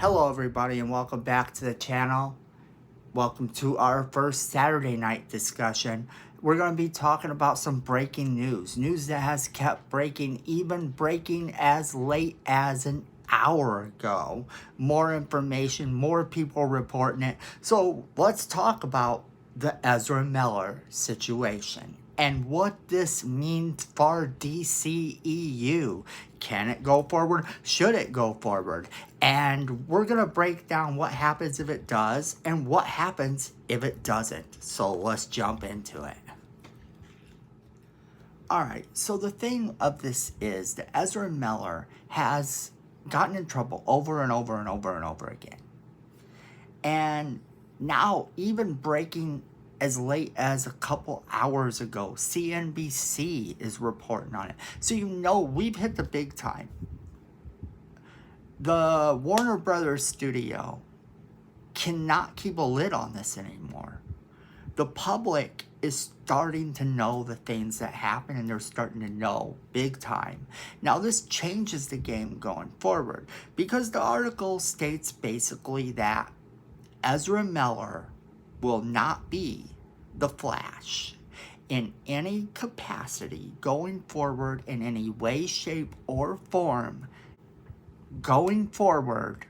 Hello everybody and welcome back to the channel. Welcome to our first Saturday night discussion. We're going to be talking about some breaking news. News that has kept breaking, even breaking as late as an hour ago. More information, more people reporting it. So let's talk about the Ezra Miller situation and what this means for DCEU. Can it go forward? Should it go forward? And we're going to break down what happens if it does and what happens if it doesn't. So let's jump into it. Alright, so the thing of this is that Ezra Miller has gotten in trouble over and over and over and over again. And now, even breaking as late as a couple hours ago, CNBC is reporting on it. So you know we've hit the big time. The Warner Brothers studio cannot keep a lid on this anymore. The public is starting to know the things that happen, and they're starting to know big time. Now this changes the game going forward, because the article states basically that Ezra Miller will not be the Flash in any capacity going forward, in any way, shape, or form, going forward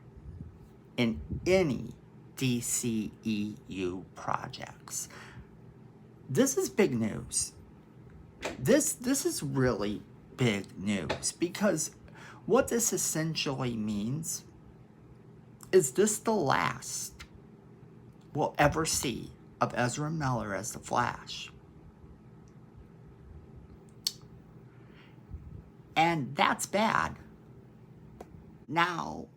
in any DCEU projects. This is big news. This is really big news, because what this essentially means is this the last we'll ever see of Ezra Miller as the Flash. And that's bad. Now,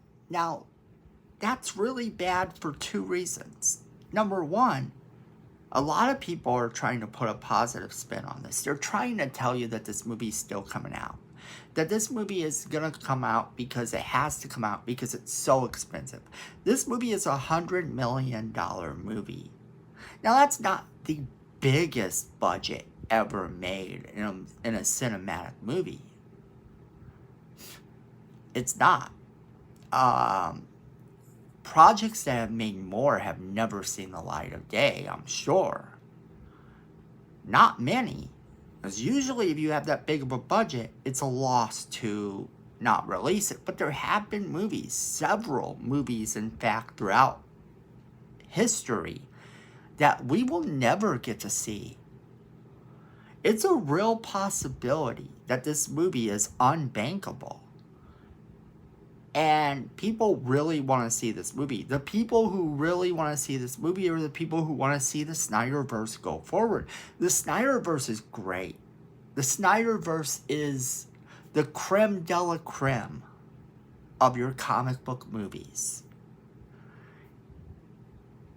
that's really bad for two reasons. Number one, a lot of people are trying to put a positive spin on this. They're trying to tell you that this movie is still coming out. That this movie is going to come out because it has to come out because it's so expensive. This movie is a $100 million movie. Now, that's not the biggest budget ever made in a cinematic movie. It's not. Projects that have made more have never seen the light of day, I'm sure. Not many. Because usually if you have that big of a budget, it's a loss to not release it. But there have been movies, several movies in fact, throughout history that we will never get to see. It's a real possibility that this movie is unbankable. And people really want to see this movie. The people who really want to see this movie are the people who want to see the Snyderverse go forward. The Snyderverse is great. The Snyderverse is the creme de la creme of your comic book movies.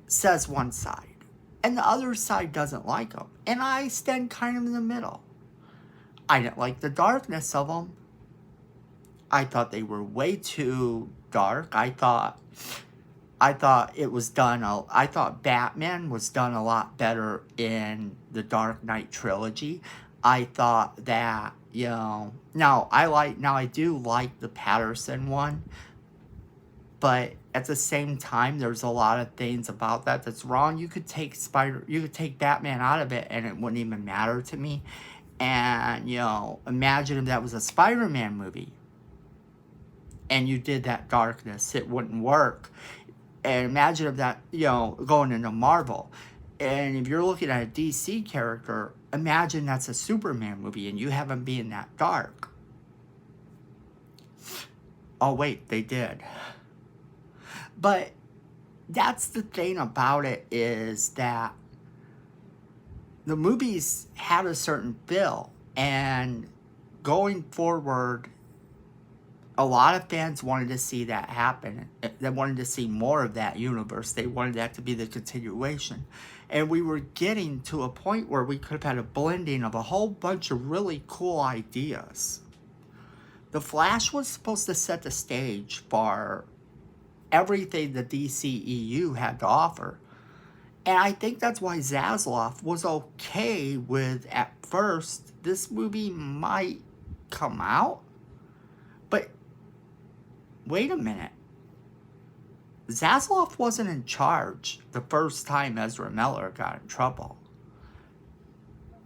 Says one side. And the other side doesn't like them. And I stand kind of in the middle. I didn't like the darkness of them. I thought they were way too dark. I thought it was done. I thought Batman was done a lot better in the Dark Knight trilogy. I thought that, now I do like the Patterson one, but at the same time, there's a lot of things about that that's wrong. You could take Batman out of it, and it wouldn't even matter to me. And imagine if that was a Spider-Man movie. And you did that darkness, it wouldn't work. And imagine if that, going into Marvel. And if you're looking at a DC character, imagine that's a Superman movie and you have him being that dark. Oh wait, they did. But that's the thing about it, is that the movies had a certain feel. And going forward, a lot of fans wanted to see that happen. They wanted to see more of that universe. They wanted that to be the continuation. And we were getting to a point where we could have had a blending of a whole bunch of really cool ideas. The Flash was supposed to set the stage for everything the DCEU had to offer. And I think that's why Zaslav was okay with, at first, this movie might come out. But wait a minute. Zaslav wasn't in charge the first time Ezra Miller got in trouble.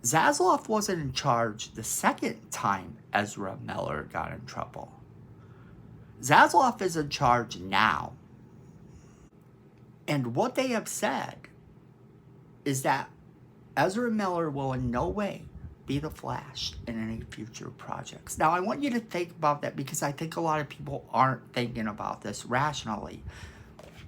Zaslav wasn't in charge the second time Ezra Miller got in trouble. Zaslav is in charge now. And what they have said is that Ezra Miller will in no way be the Flash in any future projects. Now, I want you to think about that because I think a lot of people aren't thinking about this rationally.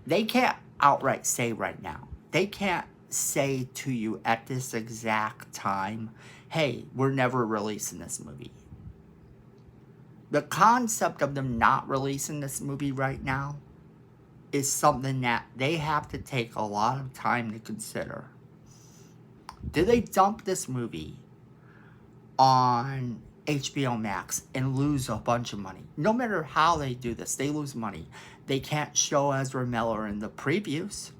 They can't outright say right now. They can't say to you at this exact time, hey, we're never releasing this movie. The concept of them not releasing this movie right now is something that they have to take a lot of time to consider. Did they dump this movie on HBO Max and lose a bunch of money? No matter how they do this, they lose money. They can't show Ezra Miller in the previews.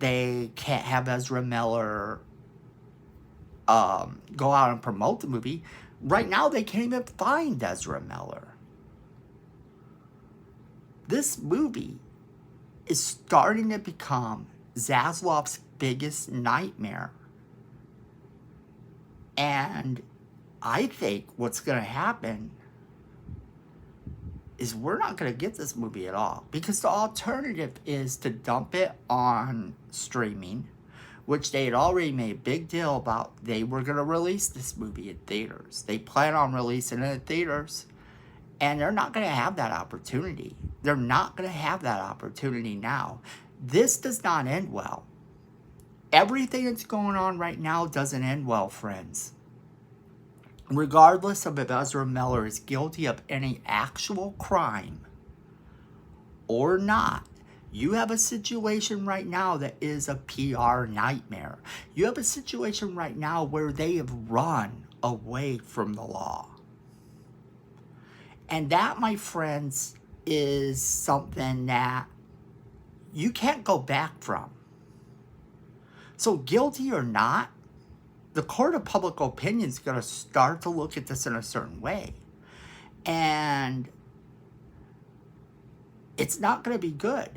They can't have Ezra Miller go out and promote the movie. Right now, they can't even find Ezra Miller. This movie is starting to become Zaslav's biggest nightmare. And I think what's going to happen is we're not going to get this movie at all. Because the alternative is to dump it on streaming, which they had already made a big deal about. They were going to release this movie in theaters. They plan on releasing it in theaters. And they're not going to have that opportunity. They're not going to have that opportunity now. This does not end well. Everything that's going on right now doesn't end well, friends. Regardless of if Ezra Miller is guilty of any actual crime or not, you have a situation right now that is a PR nightmare. You have a situation right now where they have run away from the law. And that, my friends, is something that you can't go back from. So guilty or not, the court of public opinion is going to start to look at this in a certain way. And it's not going to be good.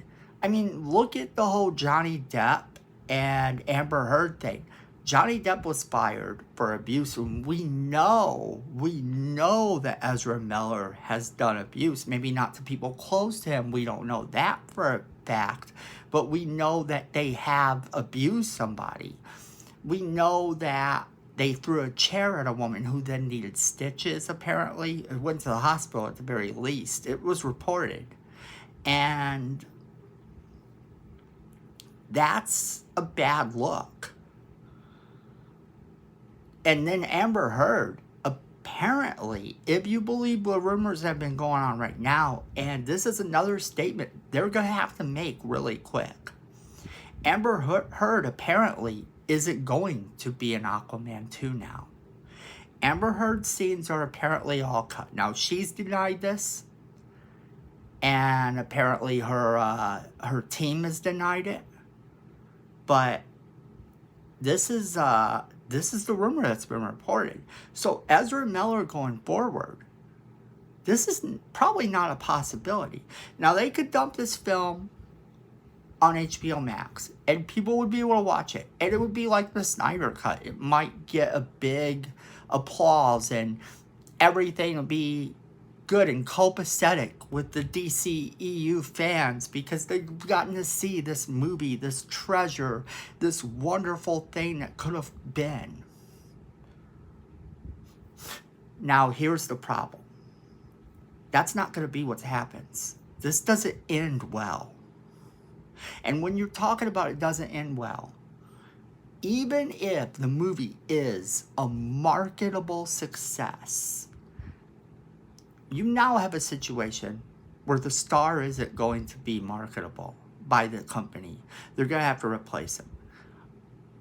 I mean, look at the whole Johnny Depp and Amber Heard thing. Johnny Depp was fired for abuse, and we know that Ezra Miller has done abuse. Maybe not to people close to him. We don't know that for a fact. But we know that they have abused somebody. We know that they threw a chair at a woman who then needed stitches, apparently. It went to the hospital at the very least. It was reported. And that's a bad look. And then Amber Heard, apparently, if you believe the rumors that have been going on right now, and this is another statement they're going to have to make really quick. Amber Heard apparently isn't going to be in Aquaman 2 now. Amber Heard's scenes are apparently all cut. Now, she's denied this, and apparently her team has denied it. But this is the rumor that's been reported. So Ezra Miller going forward, this is probably not a possibility. Now, they could dump this film on HBO Max, and people would be able to watch it. And it would be like the Snyder Cut. It might get a big applause, and everything would be good and copacetic with the DCEU fans because they've gotten to see this movie, this treasure, this wonderful thing that could have been. Now, here's the problem. That's not going to be what happens. This doesn't end well. And when you're talking about it doesn't end well, even if the movie is a marketable success, you now have a situation where the star isn't going to be marketable by the company. They're going to have to replace him.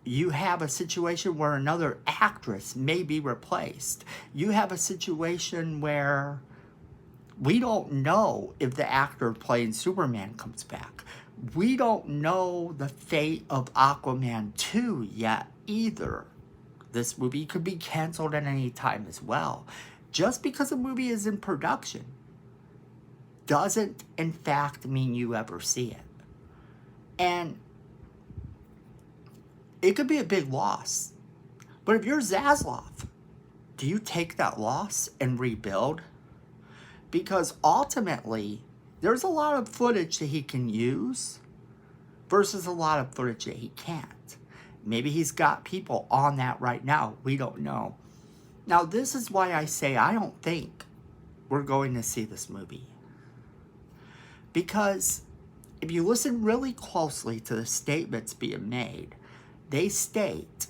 You have a situation where another actress may be replaced. You have a situation where we don't know if the actor playing Superman comes back. We don't know the fate of Aquaman 2 yet either. This movie could be canceled at any time as well. Just because a movie is in production doesn't in fact mean you ever see it. And it could be a big loss. But if you're Zaslav, do you take that loss and rebuild? Because ultimately, there's a lot of footage that he can use versus a lot of footage that he can't. Maybe he's got people on that right now. We don't know. Now, this is why I say I don't think we're going to see this movie. Because if you listen really closely to the statements being made, they state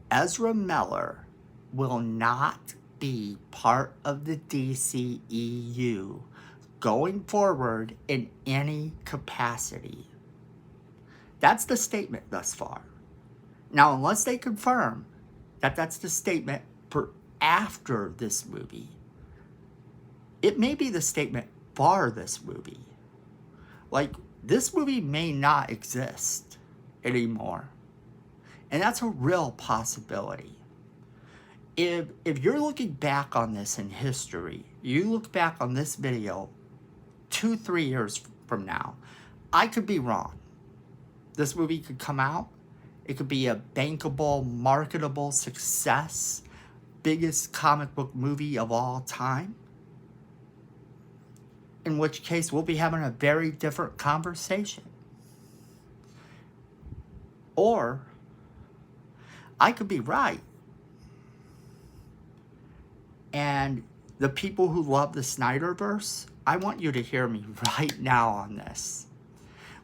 Ezra Miller will not be part of the DCEU going forward in any capacity. That's the statement thus far. Now, unless they confirm that that's the statement for after this movie, it may be the statement for this movie. Like, this movie may not exist anymore. And that's a real possibility. If you're looking back on this in history, you look back on this video 2-3 years from now, I could be wrong. This movie could come out. It could be a bankable, marketable success. Biggest comic book movie of all time. In which case, we'll be having a very different conversation. Or, I could be right. And the people who love the Snyderverse, I want you to hear me right now on this.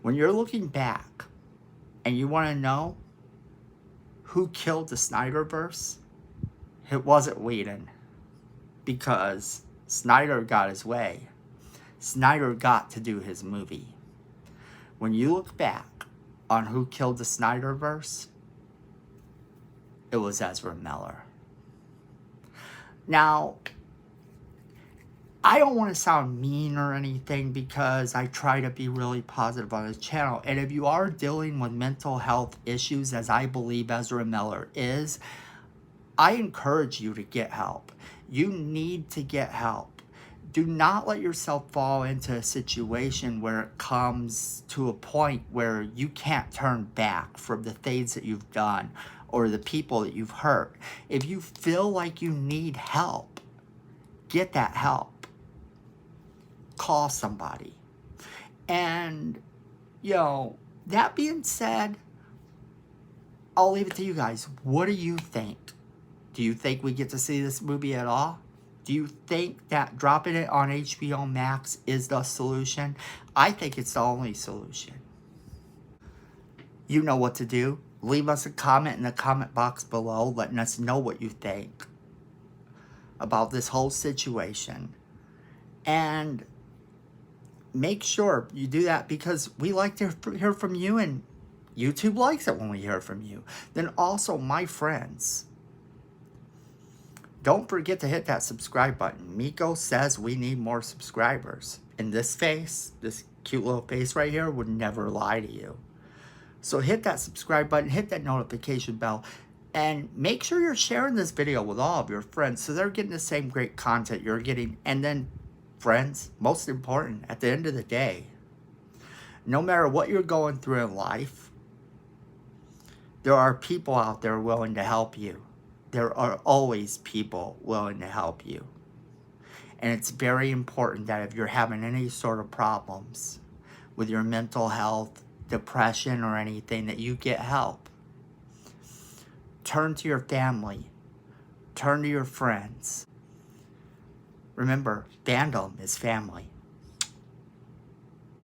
When you're looking back and you want to know who killed the Snyderverse, it wasn't Whedon. Because Snyder got his way. Snyder got to do his movie. When you look back on who killed the Snyderverse, it was Ezra Miller. Now, I don't want to sound mean or anything because I try to be really positive on this channel. And if you are dealing with mental health issues, as I believe Ezra Miller is, I encourage you to get help. You need to get help. Do not let yourself fall into a situation where it comes to a point where you can't turn back from the things that you've done or the people that you've hurt. If you feel like you need help, get that help. Call somebody. And, that being said, I'll leave it to you guys. What do you think? Do you think we get to see this movie at all? Do you think that dropping it on HBO Max is the solution? I think it's the only solution. You know what to do. Leave us a comment in the comment box below letting us know what you think about this whole situation. And make sure you do that because we like to hear from you and YouTube likes it when we hear from you. Then also, my friends, don't forget to hit that subscribe button. Miko says we need more subscribers. And this face, this cute little face right here, would never lie to you. So hit that subscribe button, hit that notification bell, and make sure you're sharing this video with all of your friends so they're getting the same great content you're getting. And then, friends, most important, at the end of the day, no matter what you're going through in life, there are people out there willing to help you. There are always people willing to help you. And it's very important that if you're having any sort of problems with your mental health, depression, or anything, that you get help. Turn to your family. Turn to your friends. Remember, fandom is family.